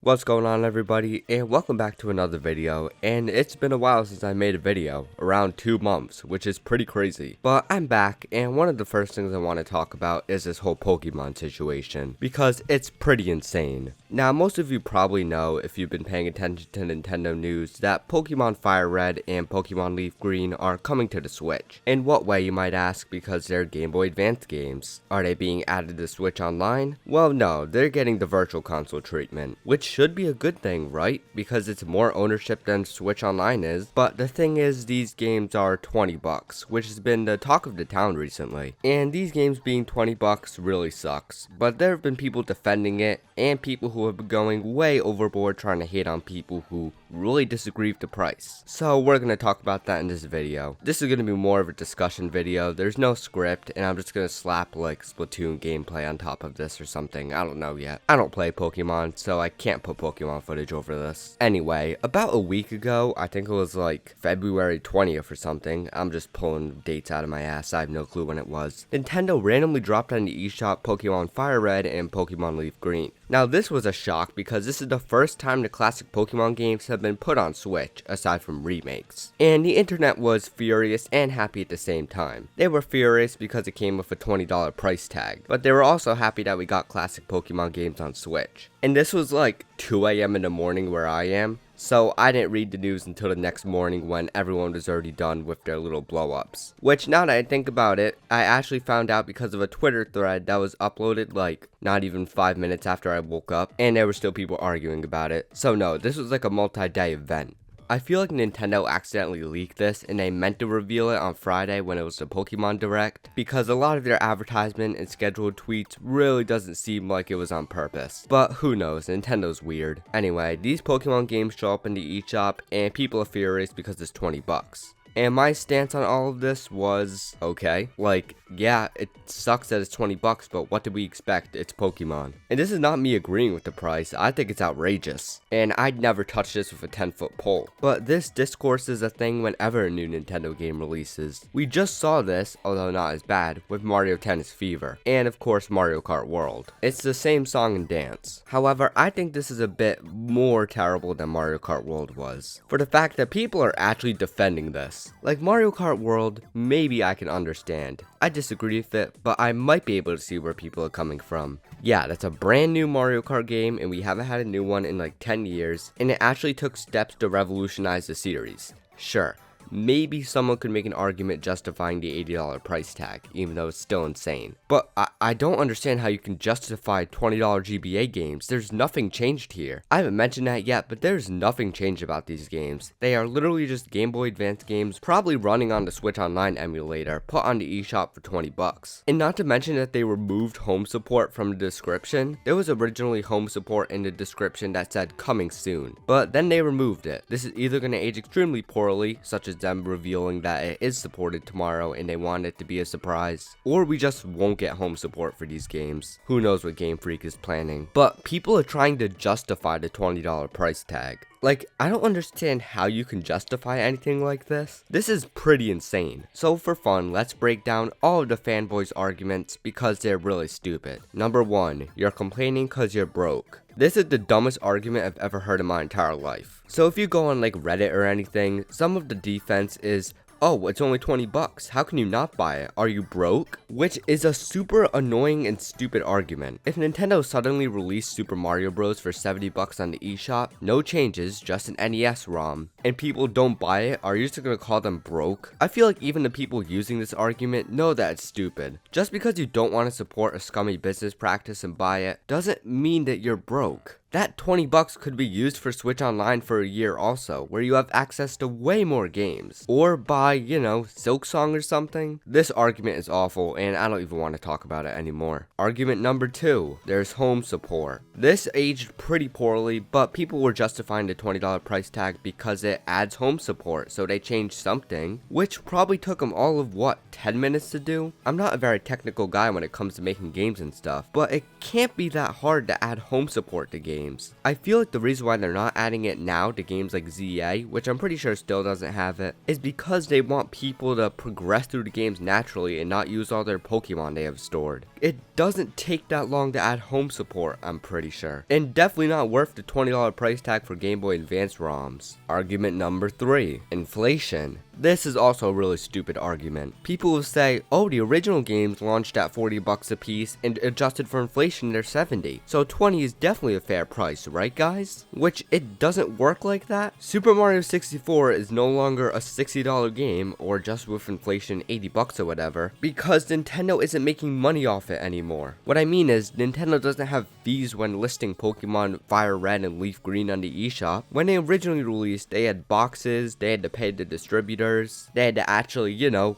What's going on, everybody, and welcome back to another video. And it's been a while since I made a video, around 2 months, which is pretty crazy. But I'm back, and one of the first things I want to talk about is this whole Pokemon situation, because it's pretty insane. Now, most of you probably know, if you've been paying attention to Nintendo news, that Pokemon FireRed and Pokemon LeafGreen are coming to the Switch. In what way, you might ask, because they're Game Boy Advance games. Are they being added to Switch Online? Well, no, they're getting the Virtual Console treatment, which should be a good thing, right? Because it's more ownership than Switch Online is. But the thing is, these games are $20, which has been the talk of the town recently. And these games being $20 really sucks. But there have been people defending it, and people who have been going way overboard trying to hate on people who really disagree with the price. So we're going to talk about that in this video. This is going to be more of a discussion video. There's no script, and I'm just going to slap like Splatoon gameplay on top of this or something. I don't know yet. I don't play Pokemon, so I can't put Pokemon footage over this. Anyway, about a week ago, I think it was like February 20th or something. I'm just pulling dates out of my ass. I have no clue when it was. Nintendo randomly dropped on the eShop Pokemon FireRed and Pokemon LeafGreen. Now, this was a shock because this is the first time the classic Pokemon games have been put on Switch, aside from remakes. And the internet was furious and happy at the same time. They were furious because it came with a $20 price tag, but they were also happy that we got classic Pokemon games on Switch. And this was like 2 a.m. in the morning where I am. So I didn't read the news until the next morning when everyone was already done with their little blow-ups. Which, now that I think about it, I actually found out because of a Twitter thread that was uploaded like not even 5 minutes after I woke up, and there were still people arguing about it. So no, this was like a multi-day event. I feel like Nintendo accidentally leaked this and they meant to reveal it on Friday when it was the Pokemon Direct, because a lot of their advertisement and scheduled tweets really doesn't seem like it was on purpose. But who knows, Nintendo's weird. Anyway, these Pokemon games show up in the eShop and people are furious because it's $20. And my stance on all of this was, okay, like, yeah, it sucks that it's $20, but what did we expect? It's Pokemon. And this is not me agreeing with the price. I think it's outrageous. And I'd never touch this with a 10-foot pole. But this discourse is a thing whenever a new Nintendo game releases. We just saw this, although not as bad, with Mario Tennis Fever. And of course, Mario Kart World. It's the same song and dance. However, I think this is a bit more terrible than Mario Kart World was, for the fact that people are actually defending this. Like Mario Kart World, maybe I can understand. I disagree with it, but I might be able to see where people are coming from. Yeah, that's a brand new Mario Kart game, and we haven't had a new one in like 10 years, and it actually took steps to revolutionize the series. Sure, maybe someone could make an argument justifying the $80 price tag, even though it's still insane. But I don't understand how you can justify $20 GBA games. There's nothing changed here. I haven't mentioned that yet, but there's nothing changed about these games. They are literally just Game Boy Advance games, probably running on the Switch Online emulator, put on the eShop for $20. And not to mention that they removed home support from the description. There was originally home support in the description that said coming soon, but then they removed it. This is either going to age extremely poorly, such as them revealing that it is supported tomorrow and they want it to be a surprise, or we just won't get home support for these games. Who knows what Game Freak is planning. But people are trying to justify the $20 price tag. Like, I don't understand how you can justify anything like this. This is pretty insane. So for fun, let's break down all of the fanboys' arguments because they're really stupid. Number 1, you're complaining cause you're broke. This is the dumbest argument I've ever heard in my entire life. So if you go on like Reddit or anything, some of the defense is, oh, it's only $20. How can you not buy it? Are you broke? Which is a super annoying and stupid argument. If Nintendo suddenly released Super Mario Bros. For $70 on the eShop, no changes, just an NES ROM, and people don't buy it, are you just gonna call them broke? I feel like even the people using this argument know that it's stupid. Just because you don't want to support a scummy business practice and buy it, doesn't mean that you're broke. That $20 could be used for Switch Online for a year also, where you have access to way more games. Or buy, you know, Silksong or something. This argument is awful, and I don't even want to talk about it anymore. Argument number 2, there's home support. This aged pretty poorly, but people were justifying the $20 price tag because it adds home support, so they changed something, which probably took them all of, what, 10 minutes to do? I'm not a very technical guy when it comes to making games and stuff, but it can't be that hard to add home support to games. I feel like the reason why they're not adding it now to games like ZA, which I'm pretty sure still doesn't have it, is because they want people to progress through the games naturally and not use all their Pokemon they have stored. It doesn't take that long to add home support, I'm pretty sure. And definitely not worth the $20 price tag for Game Boy Advance ROMs. Argument number 3. Inflation. This is also a really stupid argument. People will say, oh, the original games launched at $40 a piece and adjusted for inflation they're $70. So $20 is definitely a fair price, right guys? Which it doesn't work like that. Super Mario 64 is no longer a $60 game, or just with inflation $80 or whatever, because Nintendo isn't making money off it anymore. What I mean is, Nintendo doesn't have fees when listing Pokemon FireRed and LeafGreen on the eShop. When they originally released, they had boxes, they had to pay the distributors, they had to actually,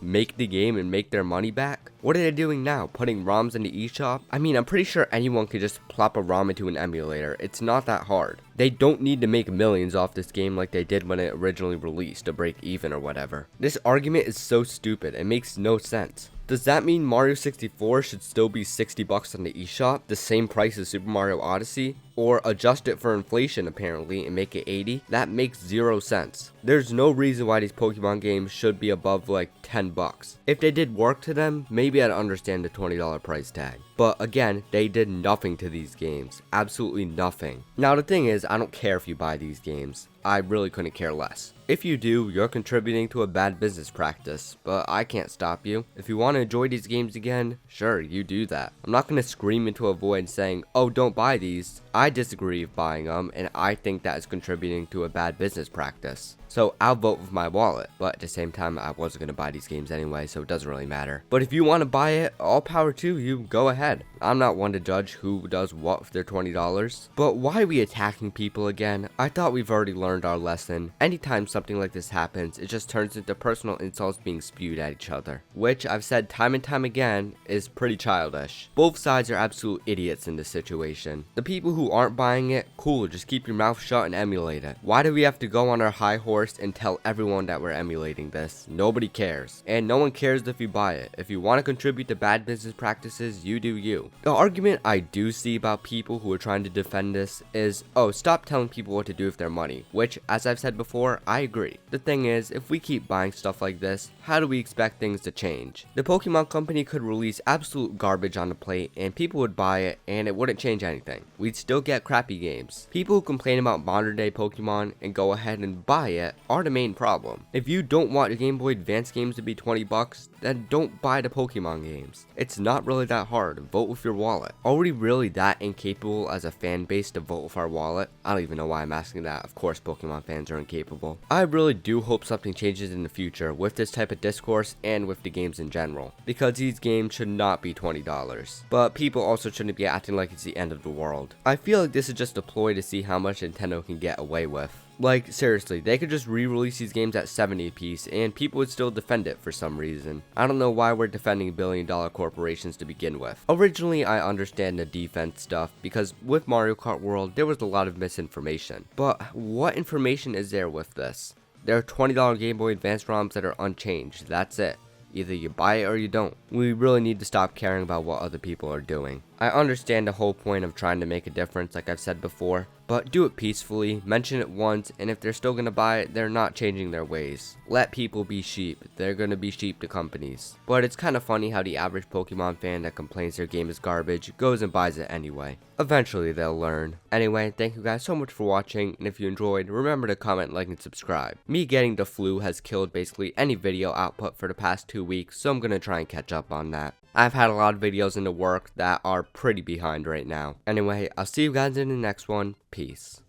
make the game and make their money back. What are they doing now? Putting ROMs in the eShop? I mean, I'm pretty sure anyone could just plop a ROM into an emulator. It's not that hard. They don't need to make millions off this game like they did when it originally released to break even or whatever. This argument is so stupid. It makes no sense. Does that mean Mario 64 should still be $60 on the eShop, the same price as Super Mario Odyssey? Or adjust it for inflation apparently and make it $80? That makes zero sense. There's no reason why these Pokemon games should be above like $10. If they did work to them, maybe I'd understand the $20 price tag. But again, they did nothing to these games. Absolutely nothing. Now the thing is, I don't care if you buy these games. I really couldn't care less. If you do, you're contributing to a bad business practice, but I can't stop you. If you want to enjoy these games again, sure, you do that. I'm not going to scream into a void saying, oh, don't buy these. I disagree with buying them, and I think that is contributing to a bad business practice. So I'll vote with my wallet, but at the same time, I wasn't going to buy these games anyway, so it doesn't really matter. But if you want to buy it, all power to you, go ahead. I'm not one to judge who does what for their $20. But why are we attacking people again? I thought we've already learned our lesson. Anytime something like this happens, it just turns into personal insults being spewed at each other, which I've said time and time again is pretty childish. Both sides are absolute idiots in this situation. The people who aren't buying it, cool, just keep your mouth shut and emulate it. Why do we have to go on our high horse and tell everyone that we're emulating this? Nobody cares. And no one cares if you buy it. If you want to contribute to bad business practices, you do you. The argument I do see about people who are trying to defend this is, oh, stop telling people what to do with their money, which, as I've said before, I agree. The thing is, if we keep buying stuff like this, how do we expect things to change? The Pokemon company could release absolute garbage on the plate and people would buy it and it wouldn't change anything. We'd still get crappy games. People who complain about modern day Pokemon and go ahead and buy it are the main problem. If you don't want your Game Boy Advance games to be $20, then don't buy the Pokemon games. It's not really that hard. Vote with your wallet. Are we really that incapable as a fan base to vote with our wallet? I don't even know why I'm asking that. Of course Pokemon fans are incapable. I really do hope something changes in the future with this type of discourse and with the games in general, because these games should not be $20. But people also shouldn't be acting like it's the end of the world. I feel like this is just a ploy to see how much Nintendo can get away with. Like, seriously, they could just re-release these games at $70 a piece and people would still defend it for some reason. I don't know why we're defending billion-dollar corporations to begin with. Originally, I understand the defense stuff because with Mario Kart World, there was a lot of misinformation. But what information is there with this? There are $20 Game Boy Advance ROMs that are unchanged. That's it. Either you buy it or you don't. We really need to stop caring about what other people are doing. I understand the whole point of trying to make a difference, like I've said before, but do it peacefully, mention it once, and if they're still gonna buy it, they're not changing their ways. Let people be sheep. They're gonna be sheep to companies. But it's kind of funny how the average Pokemon fan that complains their game is garbage goes and buys it anyway. Eventually they'll learn. Anyway, thank you guys so much for watching, and if you enjoyed, remember to comment, like, and subscribe. Me getting the flu has killed basically any video output for the past 2 weeks, so I'm gonna try and catch up on that. I've had a lot of videos in the work that are pretty behind right now. Anyway, I'll see you guys in the next one. Peace.